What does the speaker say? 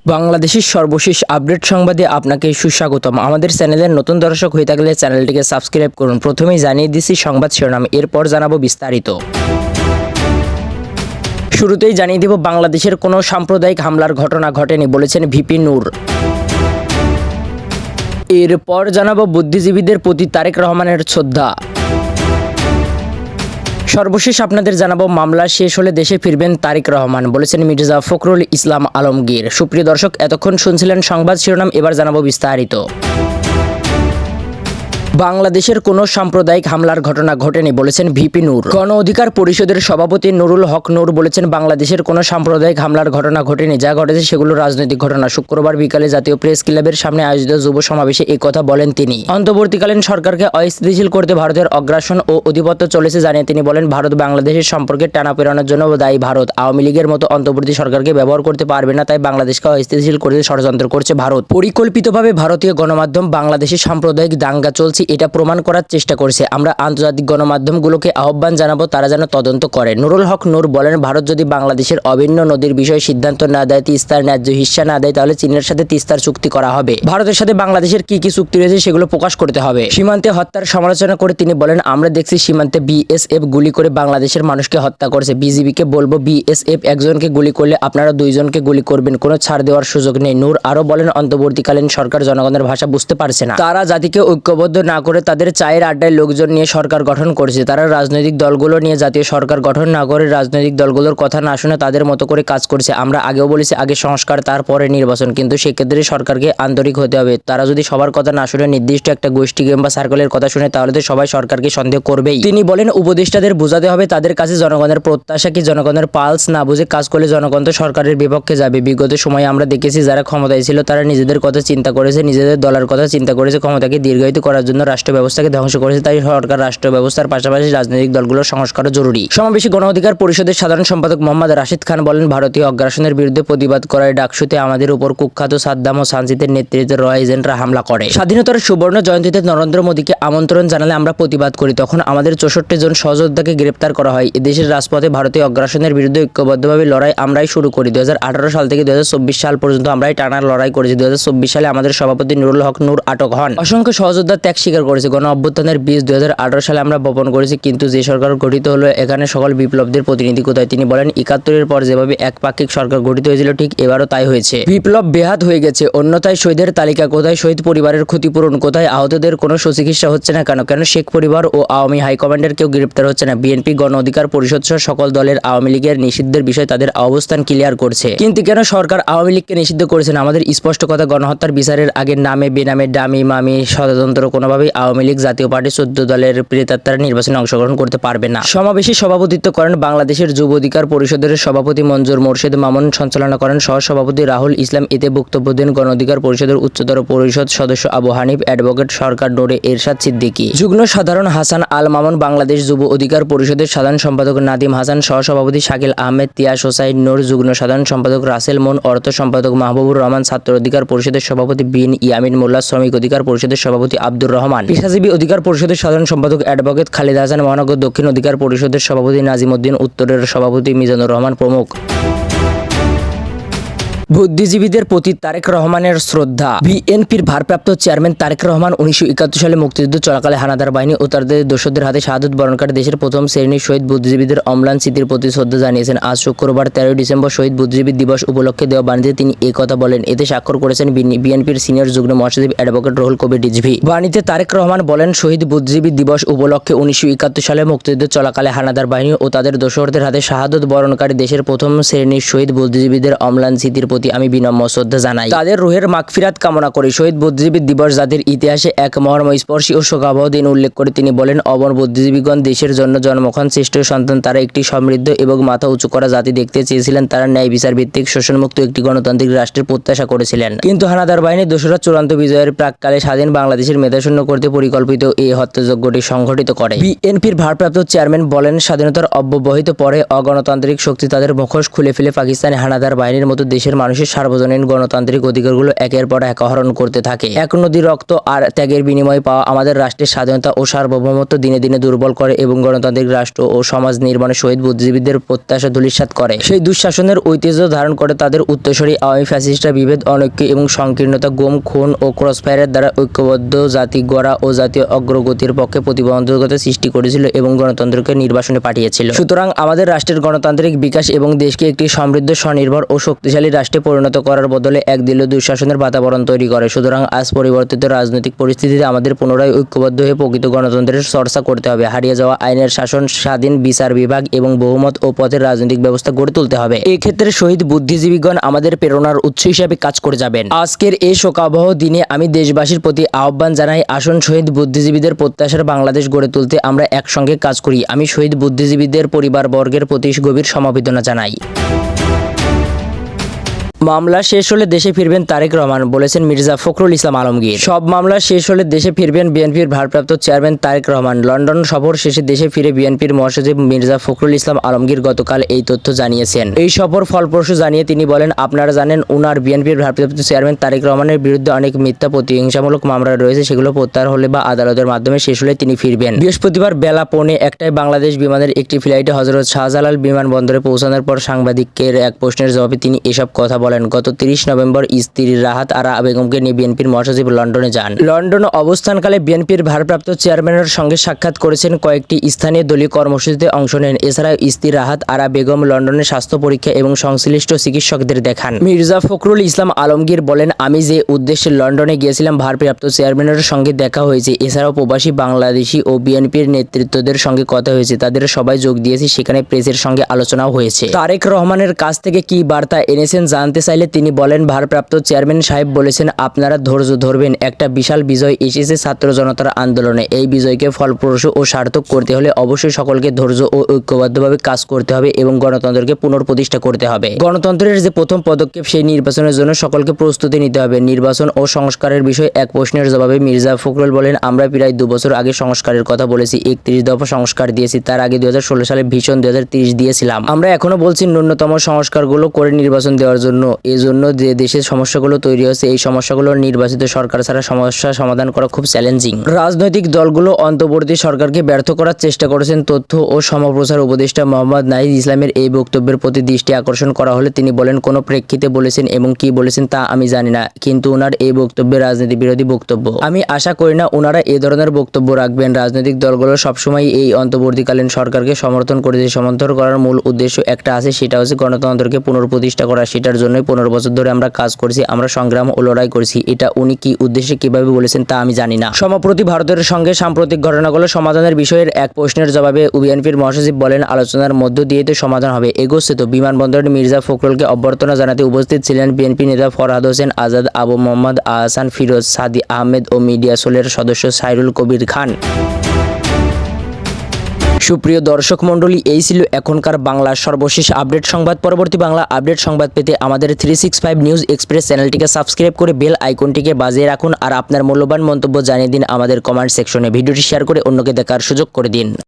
বাংলাদেশের সর্বশেষ আপডেট সংবাদে আপনাকে সুস্বাগতম। আমাদের চ্যানেলের নতুন দর্শক হয়ে থাকলে চ্যানেলটিকে সাবস্ক্রাইব করুন। প্রথমেই জানিয়ে দিচ্ছি সংবাদ শিরোনাম, এরপর জানাবো বিস্তারিত। শুরুতেই জানিয়ে দেব, বাংলাদেশের কোনো সাম্প্রদায়িক হামলার ঘটনা ঘটেনি বলেছেন ভিপি নূর। এরপর জানাবো বুদ্ধিজীবীদের প্রতি তারেক রহমানের শ্রদ্ধা। সর্বশেষ আপনাদের জানাবো, মামলা শেষ হলে দেশে ফিরবেন তারেক রহমান বলেছেন মির্জা ফখরুল ইসলাম আলমগীর। সুপ্রিয় দর্শক, এতক্ষণ শুনছিলেন সংবাদ শিরোনাম, এবার জানাবো বিস্তারিত। বাংলাদেশের কোনো সাম্প্রদায়িক হামলার ঘটনা ঘটেনি বলেছেন ভিপি নূর। গণ অধিকার পরিষদের সভাপতি নুরুল হক নূর বলেছেন, বাংলাদেশের কোনো সাম্প্রদায়িক হামলার ঘটনা ঘটেনি, যা ঘটেছে সেগুলো রাজনৈতিক ঘটনা। শুক্রবার বিকালে জাতীয় প্রেস ক্লাবের সামনে আয়োজিত যুব সমাবেশে একথা বলেন তিনি। অন্তর্বর্তীকালীন সরকারকে অস্থিতিশীল করতে ভারতের অগ্রাসন ও আধিপত্য চলেছে জানিয়ে তিনি বলেন, ভারত বাংলাদেশের সম্পর্কে টানাপোড়েনের জন্য দায়ী ভারত। আওয়ামী লীগের মতো অন্তর্বর্তী সরকারকে ব্যবহার করতে পারবে না, তাই বাংলাদেশকে অস্থিতিশীল করতে ষড়যন্ত্র করছে ভারত। পরিকল্পিতভাবে ভারতীয় গণমাধ্যম বাংলাদেশে সাম্প্রদায়িক দাঙ্গা চলছে এটা প্রমাণ করার চেষ্টা করছে। আমরা আন্তর্জাতিক গণমাধ্যমগুলোকে আহ্বান জানাবো তারা যেন তদন্ত করে। নুরুল হক নূর বলেন, ভারত যদি বাংলাদেশের অভিন্ন নদীর বিষয়ে সিদ্ধান্ত না দেয়, তিস্তার ন্যায্য হিস্সা না দেয়, তাহলে চীনের সাথে তিস্তার চুক্তি করা হবে। ভারতের সাথে বাংলাদেশের কি কি চুক্তি রয়েছে সেগুলো প্রকাশ করতে হবে। সীমান্তে হত্যার সমালোচনা করে তিনি বলেন, আমরা দেখছি সীমান্তে বিএসএফ গুলি করে বাংলাদেশের মানুষকে হত্যা করছে। বিজিবিকে বলবো, বিএসএফ একজনকে গুলি করলে আপনারা দুইজনকে গুলি করবেন, কোনো ছাড় দেওয়ার সুযোগ নেই। নূর আরো বলেন, অন্তর্বর্তীকালীন সরকার জনগণের ভাষা বুঝতে পারছে না। তারা জাতিকে ঐক্যবদ্ধ না করে তাদের চায়ের আড্ডায় লোকজন নিয়ে সরকার গঠন করছে। তারা রাজনৈতিক দলগুলো নিয়ে জাতীয় সরকার গঠন না করে রাজনৈতিক দলগুলোর কথা না শুনে তাদের মতো করে কাজ করছে। আমরা আগেও বলেছি, আগে সংস্কার তারপরে নির্বাচন, কিন্তু সেক্ষেত্রে সরকারকে আন্তরিক হতে হবে। তারা যদি সবার কথা না শুনে নির্দিষ্ট একটা গোষ্ঠী কিংবা সার্কেলের কথা শুনে, তাহলে তো সবাই সরকারকে সন্দেহ করবেই। তিনি বলেন, উপদেষ্টাদের বোঝাতে হবে তাদের কাছে জনগণের প্রত্যাশা কি, জনগণের পালস না বুঝে কাজ করলে জনগণ তো সরকারের বিপক্ষে যাবে। বিগত সময়ে আমরা দেখেছি যারা ক্ষমতায় ছিল তারা নিজেদের কথা চিন্তা করেছে, নিজেদের দলের কথা চিন্তা করেছে, ক্ষমতাকে দীর্ঘায়িত করার জন্য রাষ্ট্র ব্যবস্থাকে ধ্বংস করেছে। তাই সরকার রাষ্ট্র ব্যবস্থার পাশাপাশি রাজনৈতিক দলগুলোর সংস্কারও জরুরি। সমাবেশে গণ অধিকার পরিষদের সাধারণ সম্পাদক মোহাম্মদ রাশিদ খান বলেন, ভারতীয় অগ্রাসনের বিরুদ্ধে প্রতিবাদ করায় ডাকসুতে আমাদের উপর কুখ্যাত সাদ্দাম ও সানজিদের নেতৃত্বে র এজেন্টরা হামলা করে। স্বাধীনতার সুবর্ণ জয়ন্তীতে নরেন্দ্র মোদীকে আমন্ত্রণ জানালে আমরা প্রতিবাদ করি, তখন আমাদের 64 জন সহযোদ্ধাকে গ্রেপ্তার করা হয়। এদেশের রাজপথে ভারতীয় অগ্রাসনের বিরুদ্ধে ঐক্যবদ্ধভাবে লড়াই আমরাই শুরু করি। 2018 সাল থেকে 2024 সাল পর্যন্ত আমরাই টানার লড়াই করেছি। 2024 সালে আমাদের সভাপতি নুরুল হক নূর আটক হন। অসংখ্য সহযোদ্ধা ত্যাগ স্বীকার করেছে। গণ অভ্যুত্থানের বীজ 2018 সালে আমরা বপন করেছি, কিন্তু যে সরকার গঠিত হলো এখানে সকল বিপ্লবদের প্রতিনিধি কোথায়? তিনি বলেন, 71-এর পর যেভাবে একপাক্ষিক সরকার গঠিত হয়েছিল ঠিক এবারও তাই হয়েছে। বিপ্লব বেহাত হয়ে গেছে। অন্যথায় শহীদের তালিকা কোথায়? শহীদ পরিবারের ক্ষতিপূরণ কোথায়? আহতদের কোনো সুচিকিৎসা হচ্ছে না কেন? কেন শেখ পরিবার ও আওয়ামী হাইকমান্ডের কেউ গ্রেপ্তার হচ্ছে না? বিএনপি, গণ অধিকার পরিষদ সহ সকল দলের আওয়ামী লীগের নিষিদ্ধের বিষয়ে তাদের অবস্থান ক্লিয়ার করছে, কিন্তু কেন সরকার আওয়ামী লীগকে নিষিদ্ধ করেছে না? আমাদের স্পষ্ট কথা, গণহত্যার বিচারের আগে নামে বেনামে ডামি মামি ষড়যন্ত্র কোনোভাবেই আওয়ামী লীগ জাতীয় পার্টি 14 দলের প্রেতাত্মারা নির্বাচনে অংশগ্রহণ করতে পারবে না। সমাবেশে সভাপতিত্ব করেন বাংলাদেশের যুব অধিকার পরিষদের সভাপতি মঞ্জুর মোর্শেদ মামুন, সঞ্চালনা করেন সহ সভাপতি রাহুল ইসলাম। এতে বক্তব্য দেন গণ অধিকার পরিষদের উচ্চতর পরিষদ সদস্য আবু হানিফ, অ্যাডভোকেট সরকার নোরে এরশাদ সিদ্দিকী, যুগ্ম সাধারণ হাসান আল মামুন, বাংলাদেশ যুব অধিকার পরিষদের সাধারণ সম্পাদক নাদিম হাসান, সহ সভাপতি শাকিল আহমেদ, তিয়াস হোসাইন নূর, যুগ্ম সাধারণ সম্পাদক রাসেল মুন, অর্থ সম্পাদক মাহবুবুর রহমান, ছাত্র অধিকার পরিষদের সভাপতি বিন ইয়ামিন মোল্লা, শ্রমিক অধিকার পরিষদের সভাপতি আব্দুর রহমান, পেশাজীবী অধিকার পরিষদের সাধারণ সম্পাদক অ্যাডভোকেট খালিদ হাসান, মহানগর দক্ষিণ অধিকার পরিষদের সভাপতি নাজিম উদ্দিন, উত্তরের সভাপতি মিজানুর রহমান প্রমুখ। বুদ্ধিজীবীদের প্রতি তারেক রহমানের শ্রদ্ধা। বিএনপির ভারপ্রাপ্ত চেয়ারম্যান তারেক রহমান 1971 সালে মুক্তিযুদ্ধ চলাকালে হানাদার বাহিনী ও তাদের দোসরদের হাতে শাহাদত বরণকারী দেশের প্রথম শ্রেণীর শহীদ বুদ্ধিজীবীদের অম্লান স্মৃতির প্রতি শ্রদ্ধা জানিয়েছেন। আজ শুক্রবার 13 ডিসেম্বর শহীদ বুদ্ধিজীবী দিবস উপলক্ষে দেওয়া বাণীতে তিনি এই কথা বলেন। এতে স্বাক্ষর করেছেন বিএনপির সিনিয়র যুগ্ম মহাসচিব অ্যাডভোকেট রুহুল কবির রিজভী। বাণীতে তারেক রহমান বলেন, শহীদ বুদ্ধিজীবী দিবস উপলক্ষে 1971 সালে মুক্তিযুদ্ধ চলাকালে হানাদার বাহিনী ও তাদের দোসরদের হাতে শাহাদত বরণকারী দেশের প্রথম শ্রেণীর শহীদ বুদ্ধিজীবীদের অম্লান স্মৃতির প্রতি আমি বিনম্র শ্রদ্ধা জানাই। তাদের রুহের মাগফিরাত কামনা করি। শহীদ বুদ্ধিজীবী দিবস জাতির ইতিহাসে এক মর্মস্পর্শী ও শোকাবহ দিন উল্লেখ করে তিনি বলেন, অমর বুদ্ধিজীবীগণ দেশের জন্য জন্মক্ষণ শ্রেষ্ঠ সন্তান। তারা একটি সমৃদ্ধ এবং মাথা উঁচু করা জাতি দেখতে চেয়েছিলেন। তারা ন্যায় বিচার ভিত্তিক শোষণমুক্ত একটি গণতান্ত্রিক রাষ্ট্রের প্রত্যাশা করেছিলেন। কিন্তু হানাদার বাহিনীর দোসররা চূড়ান্ত বিজয়ের প্রাককালে স্বাধীন বাংলাদেশের মেধাশূন্য করতে পরিকল্পিত এই হত্যাযজ্ঞটি সংঘটিত করে। বিএনপির ভারপ্রাপ্ত চেয়ারম্যান বলেন, স্বাধীনতার অব্যবহিত পরে অগণতান্ত্রিক শক্তি তাদের মুখোশ খুলে ফেলে পাকিস্তানি হানাদার বাহিনীর মতো দেশের মানুষ মানুষের সার্বজনীন গণতান্ত্রিক অধিকারগুলো একের পর এক হরণ করতে থাকে। এক নদী রক্ত আর ত্যাগের বিনিময়ে পাওয়া আমাদের রাষ্ট্রের স্বাধীনতা ও সার্বভৌমত্ব দিনে দিনে দুর্বল করে এবং গণতান্ত্রিক রাষ্ট্র ও সমাজ নির্মাণে শহীদ বুদ্ধিজীবীদের প্রত্যাশা ধূলিসাৎ করে। সেই দুঃশাসনের ঐতিহ্য ধারণ করে তাদের উত্তরসূরি আওয়ামী ফ্যাসিস্টরা বিভেদ, অনৈক্য এবং সংকীর্ণতা, গুম, খুন ও ক্রসফায়ারের দ্বারা ঐক্যবদ্ধ জাতি গড়া ও জাতীয় অগ্রগতির পক্ষে প্রতিবন্ধকতা সৃষ্টি করেছিল এবং গণতন্ত্রকে নির্বাসনে পাঠিয়েছিল। সুতরাং আমাদের রাষ্ট্রের গণতান্ত্রিক বিকাশ এবং দেশকে একটি সমৃদ্ধ, স্বনির্ভর ও শক্তিশালী রাষ্ট্রে পরিণত করার বদলে একদলীয় দুঃশাসনের বাতাবরণ তৈরি করে। সুতরাং আজ পরিবর্তিত রাজনৈতিক পরিস্থিতিতে আমাদের পুনরায় ঐক্যবদ্ধ হয়ে প্রকৃত গণতন্ত্রের চর্চা করতে হবে। হারিয়ে যাওয়া আইনের শাসন, স্বাধীন বিচার বিভাগ এবং বহুমত ও পথের রাজনৈতিক ব্যবস্থা গড়ে তুলতে হবে। এই ক্ষেত্রে শহীদ বুদ্ধিজীবীগণ আমাদের প্রেরণার উৎস হিসাবে কাজ করে যাবেন। আজকের এই শোকাবহ দিনে আমি দেশবাসীর প্রতি আহ্বান জানাই, আসুন শহীদ বুদ্ধিজীবীদের প্রত্যাশার বাংলাদেশ গড়ে তুলতে আমরা একসঙ্গে কাজ করি। আমি শহীদ বুদ্ধিজীবীদের পরিবারবর্গের প্রতি গভীর সমবেদনা জানাই। মামলা শেষ হলে দেশে ফিরবেন তারেক রহমান, বলেছেন মির্জা ফখরুল ইসলাম আলমগীর। সব মামলা শেষ হলে দেশে ফিরবেন বিএনপির ভারপ্রাপ্ত চেয়ারম্যান তারেক রহমান। লন্ডন সফর শেষে দেশে ফিরে বিএনপির মহাসচিব মির্জা ফখরুল ইসলাম আলমগীর গতকাল এই তথ্য জানিয়েছেন। এই সফর ফলপ্রসূ জানিয়ে তিনি বলেন, আপনারা জানেন উনার বিএনপির ভারপ্রাপ্ত চেয়ারম্যান তারেক রহমানের বিরুদ্ধে অনেক মিথ্যা প্রতিহিংসামূলক মামলা রয়েছে, সেগুলো প্রত্যাহার হলে বা আদালতের মাধ্যমে শেষ হলে তিনি ফিরবেন। বৃহস্পতিবার বেলা 1:45 বাংলাদেশ বিমানের একটি ফ্লাইটে হযরত শাহজালাল বিমানবন্দরে পৌঁছানোর পর সাংবাদিকের এক প্রশ্নের জবাবে তিনি এসব কথা বলেন। গত 30 নভেম্বর স্ত্রী রাহাত আরা বেগমকে নিয়ে বিএনপির মহাসচিব লন্ডনে যান। লন্ডনে অবস্থানকালে বিএনপির ভারপ্রাপ্ত চেয়ারম্যানের সঙ্গে সাক্ষাৎ করেছেন, কয়েকটি স্থানীয় দলীয় কর্মসূচিতে অংশ নেন। এছাড়াও স্ত্রী রাহাত আরা বেগম লন্ডনে স্বাস্থ্য পরীক্ষা এবং সংশ্লিষ্ট চিকিৎসকদের দেখান। মির্জা ফখরুল ইসলাম আলমগীর বলেন, আমি যে উদ্দেশ্যে লন্ডনে গিয়েছিলাম ভারপ্রাপ্ত চেয়ারম্যানের সঙ্গে দেখা হয়েছে। এছাড়াও প্রবাসী বাংলাদেশি ও বিএনপির নেতৃত্বদের সঙ্গে কথা হয়েছে, তাদের সবাই যোগ দিয়েছি। সেখানে প্রেসের সঙ্গে আলোচনাও হয়েছে। তারেক রহমানের কাছ থেকে কি বার্তা এনেছেন জানতে চাইলে তিনি বলেন, ভারপ্রাপ্ত চেয়ারম্যান সাহেব বলেছেন, আপনারা ধৈর্য ধরবেন। একটা বিশাল বিজয় এসেছে ছাত্র জনতার আন্দোলনে। এই বিজয়কে ফলপ্রসূ ও সার্থক করতে হলে অবশ্যই সকলকে ধৈর্য ও ঐক্যবদ্ধভাবে কাজ করতে হবে এবং গণতন্ত্রকে পুনঃপ্রতিষ্ঠা করতে হবে। গণতন্ত্রের যে প্রথম পদক্ষেপ, সেই নির্বাচনের জন্য সকলকে প্রস্তুতি নিতে হবে। নির্বাচন ও সংস্কারের বিষয়ে এক প্রশ্নের জবাবে মির্জা ফখরুল বলেন, আমরা প্রায় 2 বছর আগে সংস্কারের কথা বলেছি। 31 দফা সংস্কার দিয়েছি। তার আগে 2016 সালে ভীষণ 2030 দিয়েছিলাম। আমরা এখনো বলছি ন্যূনতম সংস্কারগুলো করে নির্বাচন দেওয়ার জন্য। এজন্য যে দেশের সমস্যাগুলো তৈরি হয়েছে, এই সমস্যাগুলো নির্বাচিত সরকার ছাড়া সমস্যা সমাধান করা খুব চ্যালেঞ্জিং। রাজনৈতিক দলগুলো অন্তর্বর্তী সরকারকে ব্যর্থ করার চেষ্টা করেছেন। তথ্য ও সম্প্রচার উপদেষ্টা মোহাম্মদ নাহিদ ইসলামের এই বক্তব্যের প্রতি দৃষ্টি আকর্ষণ করা হলে তিনি বলেন, কোন প্রেক্ষিতে বলেছেন এবং কি বলেছেন তা আমি জানি না, কিন্তু ওনার এই বক্তব্যে রাজনীতি বিরোধী বক্তব্য। আমি আশা করি না ওনারা এ ধরনের বক্তব্য রাখবেন। রাজনৈতিক দলগুলো সবসময় এই অন্তর্বর্তীকালীন সরকারকে সমর্থন করেছে। সমর্থন করার মূল উদ্দেশ্য একটা আছে, সেটা হচ্ছে গণতন্ত্রকে পুনঃপ্রতিষ্ঠা করা। সেটার জন্যই 15 বছর ধরে আমরা কাজ করছি, আমরা সংগ্রাম ও লড়াই করেছি। এটা উনি কি উদ্দেশ্যে কিভাবে বলেছেন তা আমি জানি না। সম্প্রতি ভারতের সঙ্গে সাম্প্রতিক ঘটনাগুলো সমাধানের বিষয়ের এক প্রশ্নের জবাবে বিএনপির মহাসচিব বলেন, আলোচনার মধ্য দিয়ে তো সমাধান হবে। এগোচ্ছে তো। বিমানবন্দরে মির্জা ফখরুলকে অভ্যর্থনা জানাতে উপস্থিত ছিলেন বিএনপি নেতা ফরহাদ হোসেন আজাদ, আবু মোহাম্মদ আহসান ফিরোজ, সাদি আহমেদ ও মিডিয়া সেলের সদস্য সাইরুল কবির খান। সুপ্রিয় দর্শক মণ্ডলী, এই ছিল এখনকার বাংলার সর্বশেষ আপডেট সংবাদ। পরবর্তী বাংলা আপডেট সংবাদ পেতে আমাদের 365 নিউজ এক্সপ্রেস চ্যানেলটিকে সাবস্ক্রাইব করে বেল আইকনটিকে বাজিয়ে রাখুন। আর আপনার মূল্যবান মন্তব্য জানিয়ে দিন আমাদের কমেন্ট সেকশনে। ভিডিওটি শেয়ার করে অন্যকে দেখার সুযোগ করে দিন।